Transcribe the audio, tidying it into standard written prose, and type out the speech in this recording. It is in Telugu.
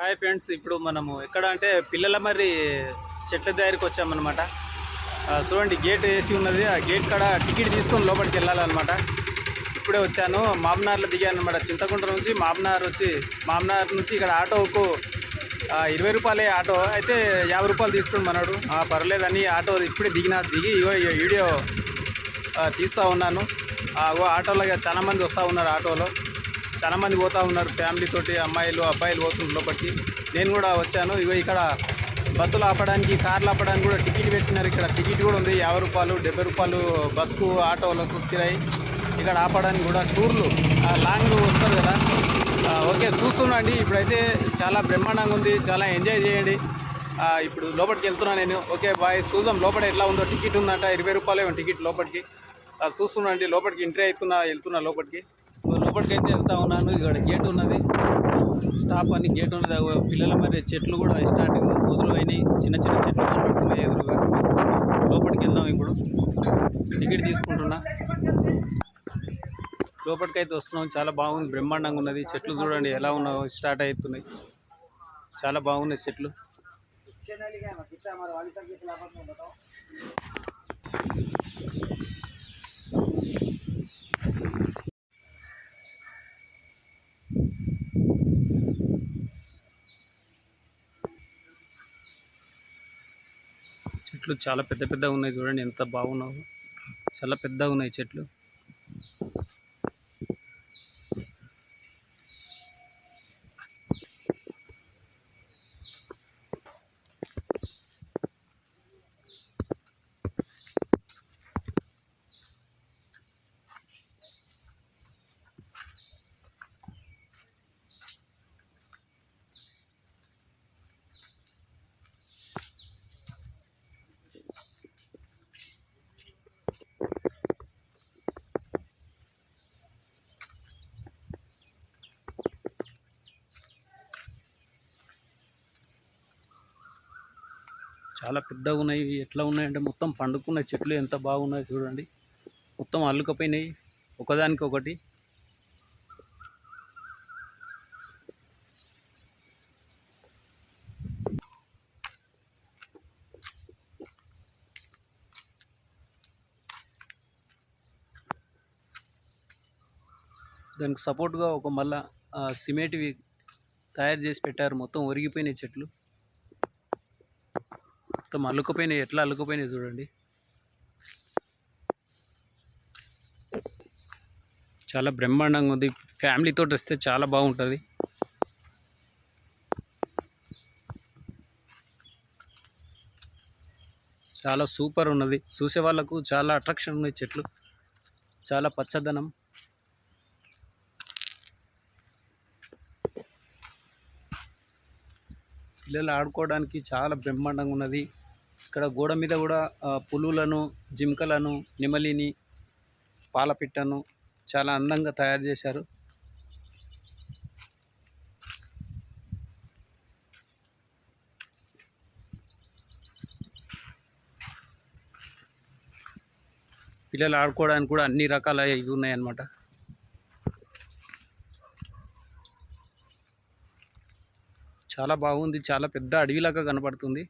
హాయ్ ఫ్రెండ్స్, ఇప్పుడు మనము ఎక్కడ అంటే పిల్లల మరి చెట్ల దగ్గరికి వచ్చామన్నమాట. చూడండి, గేట్ వేసి ఉన్నది. ఆ గేట్ కాడ టికెట్ తీసుకొని లోపలికి వెళ్ళాలన్నమాట. ఇప్పుడే వచ్చాను, మామనార్లో దిగాను అనమాట. చింతకుంట నుంచి మామనార్ నుంచి ఇక్కడ ఆటోకు 20 రూపాయలే ఆటో అయితే 50 రూపాయలు తీసుకుని పర్లేదని ఆటో ఇప్పుడే దిగి వీడియో తీస్తూ ఉన్నాను. ఆటోలో చాలా మంది వస్తూ ఉన్నారు. ఆటోలో చాలా మంది పోతూ ఉన్నారు, ఫ్యామిలీతోటి అమ్మాయిలు అబ్బాయిలు పోతున్నారు లోపలికి. నేను కూడా వచ్చాను. ఇక్కడ బస్సులు ఆపడానికి, కార్లు ఆపడానికి కూడా టికెట్ పెట్టినారు. ఇక్కడ టికెట్ కూడా ఉంది, 50 రూపాయలు 70 రూపాయలు బస్కు ఆటోలకు కిరాయి. ఇక్కడ ఆపడానికి కూడా టూర్లు లాంగ్ వస్తారు కదా. ఓకే, చూస్తున్నాండి. ఇప్పుడైతే చాలా బ్రహ్మాండంగా ఉంది, చాలా ఎంజాయ్ చేయండి. ఇప్పుడు లోపలికి వెళ్తున్నాను నేను. ఓకే బాయ్, చూద్దాం లోపల ఎట్లా ఉందో. టికెట్ ఉందంట, 20 రూపాయలే టికెట్ లోపలికి. చూస్తున్నాండి, లోపలికి ఎంట్రీ వెళ్తున్నా లోపలికి. లోపలికి అయితే వెళ్తా ఉన్నాను. ఇక్కడ గేట్ ఉన్నది, స్టాప్ అని గేట్ ఉన్నది. పిల్లల మరి చెట్లు కూడా స్టార్టింగ్ మొదలు అయినాయి, చిన్న చిన్న చెట్లు కనబడుతున్నాయి ఎదురుగా. లోపలికి వెళ్దాం. ఇప్పుడు టికెట్ తీసుకుంటున్నా, లోపలికి అయితే వస్తున్నాం. చాలా బాగుంది, బ్రహ్మాండంగా ఉన్నది. చెట్లు చూడండి ఎలా ఉన్నాయో, స్టార్ట్ అవుతున్నాయి. చాలా బాగున్నాయి చెట్లు. చెట్లు చాలా పెద్ద పెద్దగా ఉన్నాయి, చూడండి ఎంత బాగున్నావు. చాలా పెద్దగా ఉన్నాయి చెట్లు. చాలా పెద్దగా ఉన్నాయి. ఎట్లా ఉన్నాయంటే మొత్తం పండుకున్న చెట్లు ఎంత బాగున్నాయి చూడండి. మొత్తం అల్లుకపోయినాయి ఒకదానికి ఒకటి. దానికి సపోర్ట్గా ఒక మళ్ళా సిమెంట్వి తయారు చేసి పెట్టారు. మొత్తం ఒరిగిపోయినాయి చెట్లు, మొత్తం అల్లుకుపోయినాయి. ఎట్లా అల్లుకుపోయినాయి చూడండి. చాలా బ్రహ్మాండంగా ఉంది. ఫ్యామిలీతో వస్తే చాలా బాగుంటుంది. చాలా సూపర్ ఉన్నది. చూసే వాళ్ళకు చాలా అట్రాక్షన్ ఉన్నాయి చెట్లు, చాలా పచ్చదనం. పిల్లలు ఆడుకోవడానికి చాలా బ్రహ్మాండంగా ఉన్నది. ఇక్కడ గోడ మీద కూడా పులులను, జింకలను, నెమలిని, పాలపిట్టను చాలా అందంగా తయారు చేశారు. పిల్లలు ఆడుకోవడానికి కూడా అన్ని రకాల ఇవి ఉన్నాయన్నమాట. చాలా బాగుంది, చాలా పెద్ద అడవిలాగా కనపడుతుంది.